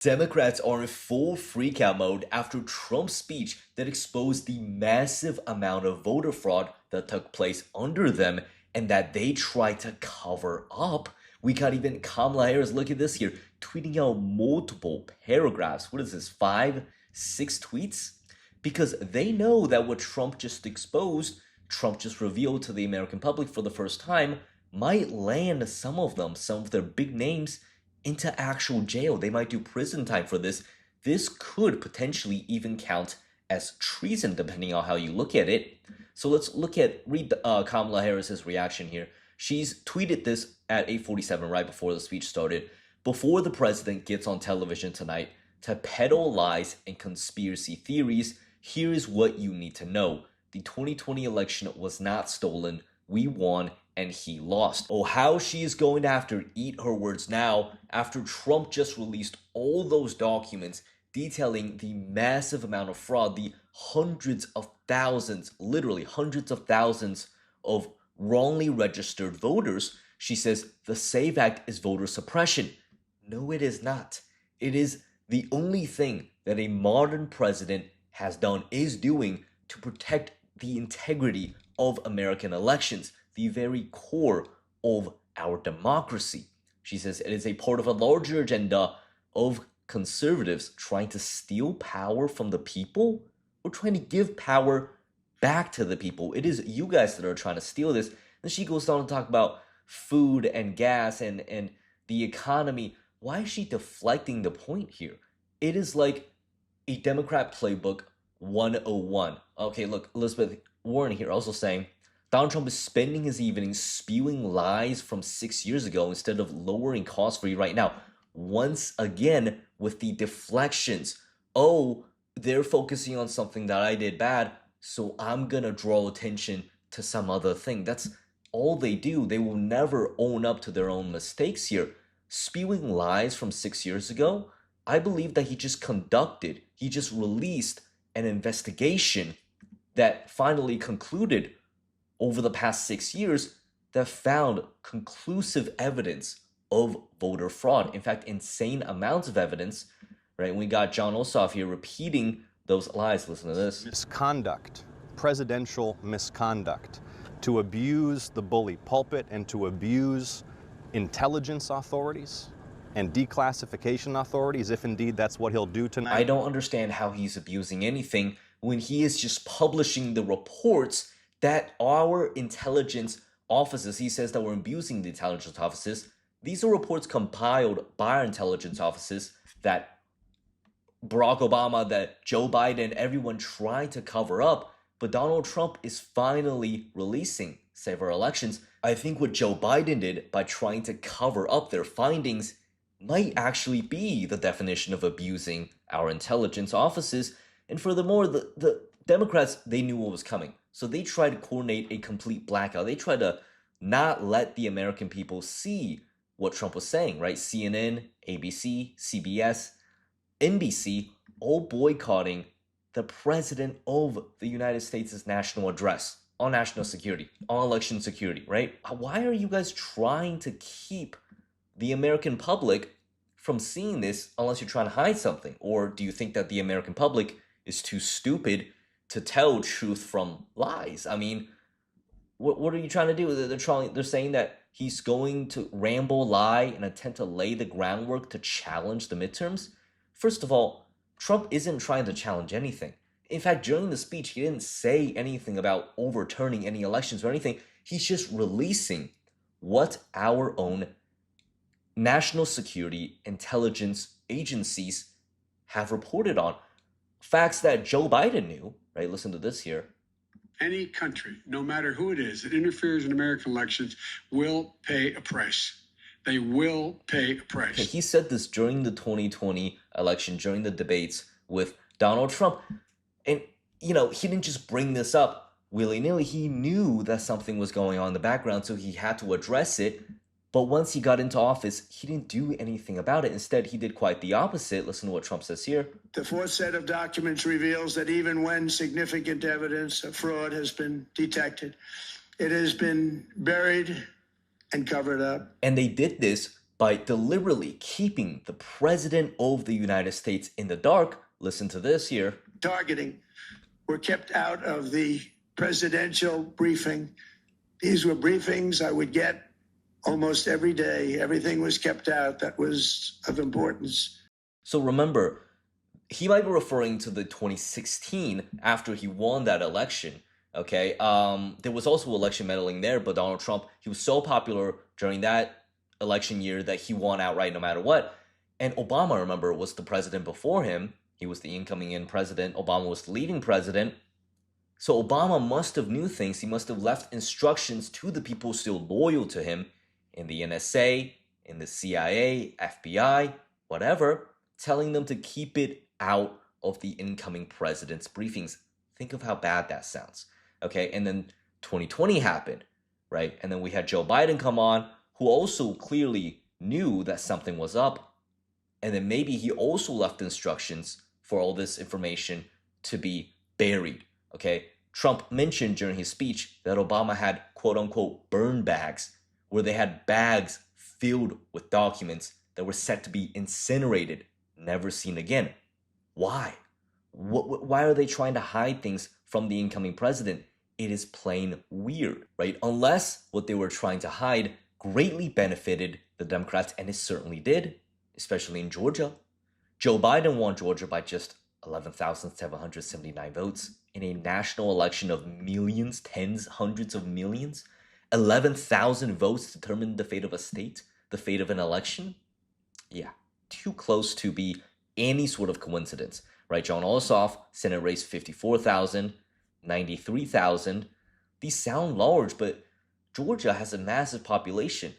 Democrats are in full freakout mode after Trump's speech that exposed the massive amount of voter fraud that took place under them and that they tried to cover up. We got even Kamala Harris, look at this here, tweeting out multiple paragraphs. What is this, 5, 6 tweets? Because they know that what Trump just exposed, Trump just revealed to the American public for the first time, might land some of them, some of their big names, into actual jail. They might do prison time for this. This could potentially even count as treason, depending on how you look at it. So let's read Kamala Harris's reaction here. She's tweeted this at 8:47, right before the speech started. Before the president gets on television tonight to peddle lies and conspiracy theories, here is what you need to know. The 2020 election was not stolen. We won and he lost. Oh, how she is going to have to eat her words now after Trump just released all those documents detailing the massive amount of fraud, the hundreds of thousands, literally hundreds of thousands of wrongly registered voters. She says the SAVE Act is voter suppression. No, it is not. It is the only thing that a modern president has done, is doing, to protect the integrity of American elections, the very core of our democracy. She says it is a part of a larger agenda of conservatives trying to steal power from the people or trying to give power back to the people. It is you guys that are trying to steal this. Then she goes on to talk about food and gas and the economy. Why is she deflecting the point here? It is like a Democrat playbook 101. Okay, look, Elizabeth Warren here also saying Donald Trump is spending his evenings spewing lies from 6 years ago instead of lowering costs for you right now. Once again, with the deflections. Oh, they're focusing on something that I did bad, so I'm gonna draw attention to some other thing. That's all they do. They will never own up to their own mistakes here. Spewing lies from 6 years ago, I believe that he just released an investigation that finally concluded over the past 6 years that found conclusive evidence of voter fraud. In fact, insane amounts of evidence, right? We got John Ossoff here repeating those lies. Listen to this. Misconduct, presidential misconduct, to abuse the bully pulpit and to abuse intelligence authorities and declassification authorities, if indeed that's what he'll do tonight. I don't understand how he's abusing anything when he is just publishing the reports that our intelligence offices, he says that we're abusing the intelligence offices. These are reports compiled by our intelligence offices that Barack Obama, that Joe Biden, everyone tried to cover up, but Donald Trump is finally releasing, say for elections. I think what Joe Biden did by trying to cover up their findings might actually be the definition of abusing our intelligence offices. And furthermore, the Democrats, they knew what was coming. So they tried to coordinate a complete blackout. They tried to not let the American people see what Trump was saying, right? CNN, ABC, CBS, NBC, all boycotting the president of the United States' national address on national security, on election security, right? Why are you guys trying to keep the American public from seeing this unless you're trying to hide something? Or do you think that the American public is too stupid to tell truth from lies? I mean, what are you trying to do? They're saying that he's going to ramble, lie, and attempt to lay the groundwork to challenge the midterms. First of all, Trump isn't trying to challenge anything. In fact, during the speech, he didn't say anything about overturning any elections or anything. He's just releasing what our own national security intelligence agencies have reported on. Facts that Joe Biden knew, right? Listen to this here. Any country, no matter who it is, that interferes in American elections will pay a price. They will pay a price. Okay, he said this during the 2020 election, during the debates with Donald Trump. And, he didn't just bring this up willy-nilly. He knew that something was going on in the background, so he had to address it. But once he got into office, he didn't do anything about it. Instead, he did quite the opposite. Listen to what Trump says here. The fourth set of documents reveals that even when significant evidence of fraud has been detected, it has been buried and covered up. And they did this by deliberately keeping the President of the United States in the dark. Listen to this here. Targeting were kept out of the presidential briefing. These were briefings I would get almost every day. Everything was kept out that was of importance. So remember, he might be referring to the 2016 after he won that election. Okay, there was also election meddling there, but Donald Trump, he was so popular during that election year that he won outright no matter what. And Obama, remember, was the president before him. He was the incoming in president. Obama was the leading president. So Obama must have knew things. He must have left instructions to the people still loyal to him in the NSA, in the CIA, FBI, whatever, telling them to keep it out of the incoming president's briefings. Think of how bad that sounds. Okay, and then 2020 happened, right? And then we had Joe Biden come on, who also clearly knew that something was up. And then maybe he also left instructions for all this information to be buried. Okay, Trump mentioned during his speech that Obama had quote unquote burn bags, where they had bags filled with documents that were set to be incinerated, never seen again. Why? Why are they trying to hide things from the incoming president? It is plain weird, right? Unless what they were trying to hide greatly benefited the Democrats, and it certainly did, especially in Georgia. Joe Biden won Georgia by just 11,779 votes in a national election of millions, tens, hundreds of millions. 11,000 votes determined the fate of a state, the fate of an election. Yeah, too close to be any sort of coincidence, right? John Ossoff, Senate race 54,000, 93,000. These sound large, but Georgia has a massive population.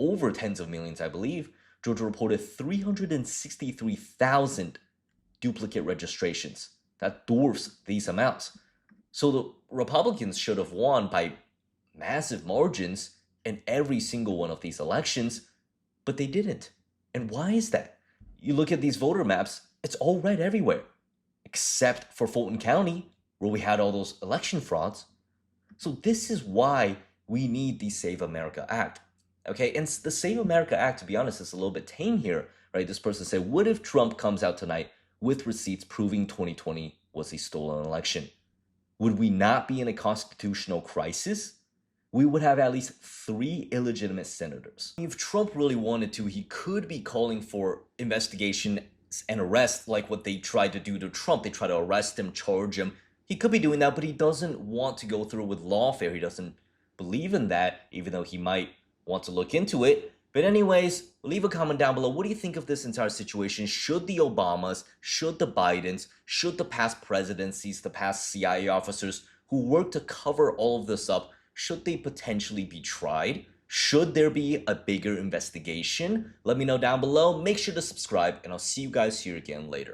Over tens of millions, I believe. Georgia reported 363,000 duplicate registrations. That dwarfs these amounts. So the Republicans should have won by massive margins in every single one of these elections, but they didn't. And why is that? You look at these voter maps, it's all red everywhere, except for Fulton County, where we had all those election frauds. So this is why we need the Save America Act. Okay, and the Save America Act, to be honest, is a little bit tame here, right? This person said, what if Trump comes out tonight with receipts proving 2020 was a stolen election? Would we not be in a constitutional crisis? We would have at least 3 illegitimate senators. If Trump really wanted to, he could be calling for investigation and arrest like what they tried to do to Trump. They tried to arrest him, charge him. He could be doing that, but he doesn't want to go through with lawfare. He doesn't believe in that, even though he might want to look into it. But anyways, leave a comment down below. What do you think of this entire situation? Should the Obamas, should the Bidens, should the past presidencies, the past CIA officers who worked to cover all of this up, should they potentially be tried? Should there be a bigger investigation? Let me know down below. Make sure to subscribe, and I'll see you guys here again later.